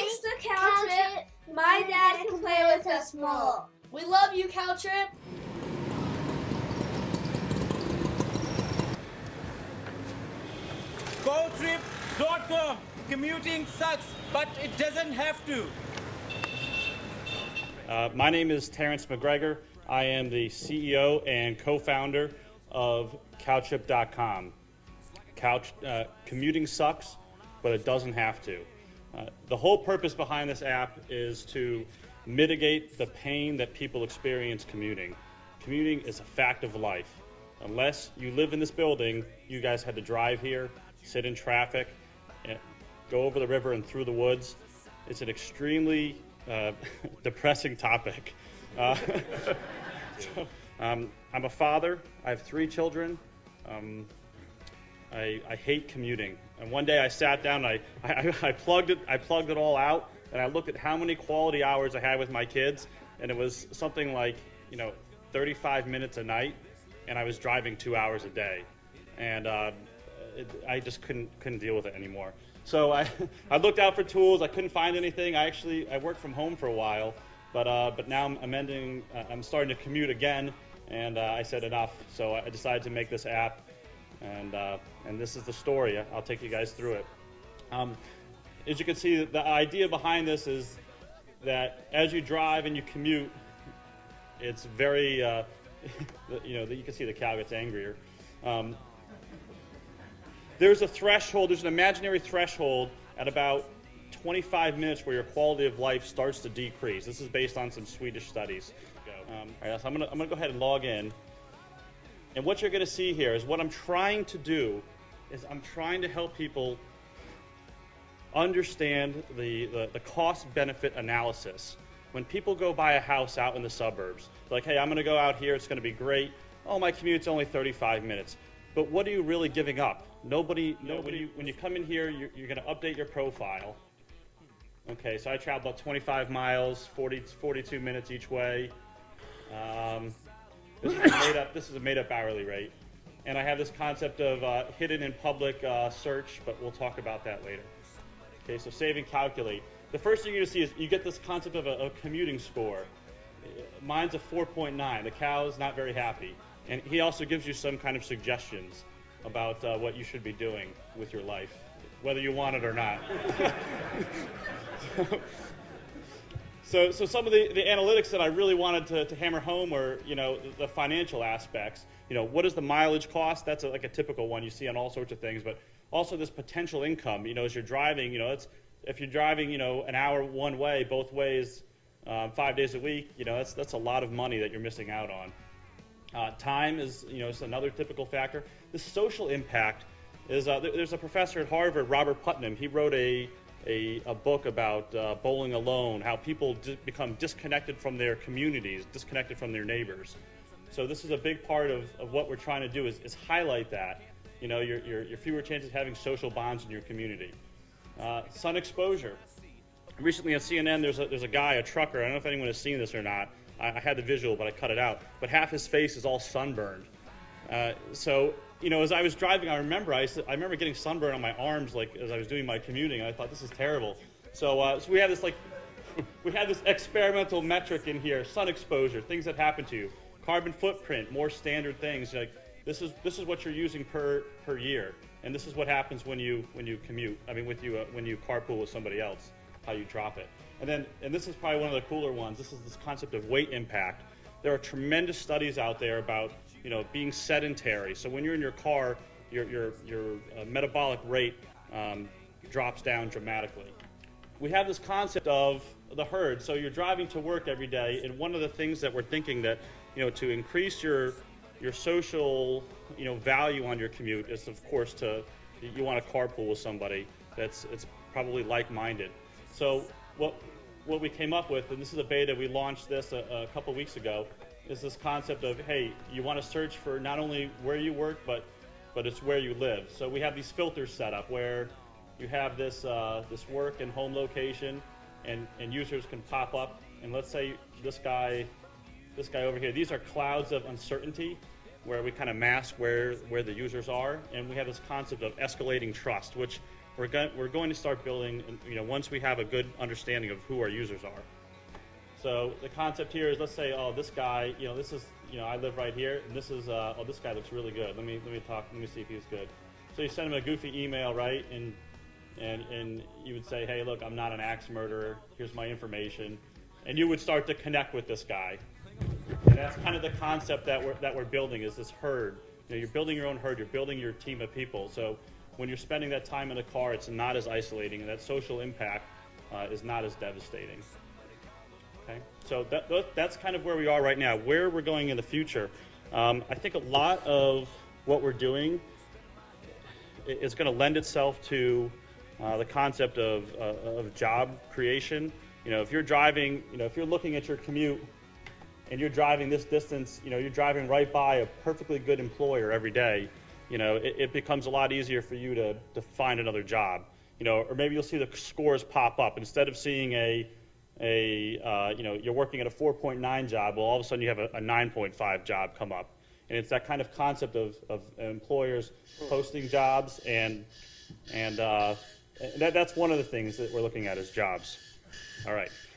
Thanks to Cowtrip, my dad can play with us more. We love you, Cowtrip. Cowtrip.com. Commuting sucks, but it doesn't have to. My name is Terrence McGregor. I am the CEO and co-founder of Cowtrip.com. Commuting sucks, but it doesn't have to. The whole purpose behind this app is to mitigate the pain that people experience commuting. Commuting is a fact of life. Unless you live in this building, you guys had to drive here, sit in traffic, go over the river and through the woods. It's an extremely depressing topic. I'm a father. I have 3 children. I hate commuting. And one day I sat down and I plugged it all out, and I looked at how many quality hours I had with my kids, and it was something like 35 minutes a night, and I was driving 2 hours a day, and I just couldn't deal with it anymore. So I looked out for tools. I couldn't find anything. I worked from home for a while, but now I'm starting to commute again, and I said enough. So I decided to make this app, and this is the story. I'll take you guys through it. As you can see, the idea behind this is that as you drive and you commute, it's very you can see the cow gets angrier. There's a threshold, there's an imaginary threshold at about 25 minutes where your quality of life starts to decrease. This is based on some Swedish studies. All right, so I'm gonna go ahead and log in. And what you're gonna see here is what I'm trying to do is I'm trying to help people understand the cost-benefit analysis. When people go buy a house out in the suburbs, like, hey, I'm gonna go out here, it's gonna be great. Oh, my commute's only 35 minutes. But what are you really giving up? Nobody. When you come in here, you're going to update your profile. Okay, so I travel about 25 miles, 42 minutes each way. This is a made-up hourly rate, and I have this concept of hidden in public search, but we'll talk about that later. Okay, so save and calculate. The first thing you're going to see is you get this concept of a commuting score. Mine's a 4.9. The cow's not very happy. And he also gives you some kind of suggestions about what you should be doing with your life, whether you want it or not. So some of the analytics that I really wanted to hammer home were, the financial aspects. What does the mileage cost? That's like a typical one you see on all sorts of things. But also this potential income. As you're driving, if you're driving, an hour one way, both ways, 5 days a week, that's a lot of money that you're missing out on. Time is, is another typical factor. The social impact is, there's a professor at Harvard, Robert Putnam. He wrote a book about bowling alone, how people become disconnected from their communities, disconnected from their neighbors. So this is a big part of what we're trying to do is highlight that. Your fewer chances of having social bonds in your community. Sun exposure. Recently on CNN, there's a guy, a trucker. I don't know if anyone has seen this or not. I had the visual, but I cut it out. But half his face is all sunburned. So, as I was driving, I remember getting sunburn on my arms, like as I was doing my commuting. And I thought, this is terrible. So we have this experimental metric in here: sun exposure, things that happen to you, carbon footprint, more standard things. Like this is what you're using per year, and this is what happens when you commute. I mean, when you carpool with somebody else, how you drop it. And this is probably one of the cooler ones. This is this concept of weight impact. There are tremendous studies out there about being sedentary. So when you're in your car, your metabolic rate drops down dramatically. We have this concept of the herd. So you're driving to work every day, and one of the things that we're thinking that to increase your social value on your commute is, of course, you want to carpool with somebody it's probably like-minded. So what we came up with, and this is a beta, we launched this a couple weeks ago, is this concept of, hey, you want to search for not only where you work, but it's where you live. So we have these filters set up where you have this work and home location, and users can pop up. And let's say this guy over here, these are clouds of uncertainty where we kind of mask where the users are, and we have this concept of escalating trust, which we're going to start building, once we have a good understanding of who our users are. So the concept here is, let's say, oh, this guy, this is, I live right here, and this is, oh, this guy looks really good. Let me see if he's good. So you send him a goofy email, right? And you would say, hey, look, I'm not an axe murderer. Here's my information. And you would start to connect with this guy. And that's kind of the concept that we're building, is this herd. You're building your own herd. You're building your team of people. So when you're spending that time in a car, it's not as isolating, and that social impact is not as devastating. Okay? So that's kind of where we are right now. Where we're going in the future, I think a lot of what we're doing is going to lend itself to the concept of job creation. If you're driving, if you're looking at your commute and you're driving this distance, you're driving right by a perfectly good employer every day, it becomes a lot easier for you to find another job. Or maybe you'll see the scores pop up. Instead of seeing you're working at a 4.9 job, well, all of a sudden you have a 9.5 job come up. And it's that kind of concept of employers posting jobs, and that's one of the things that we're looking at is jobs. All right.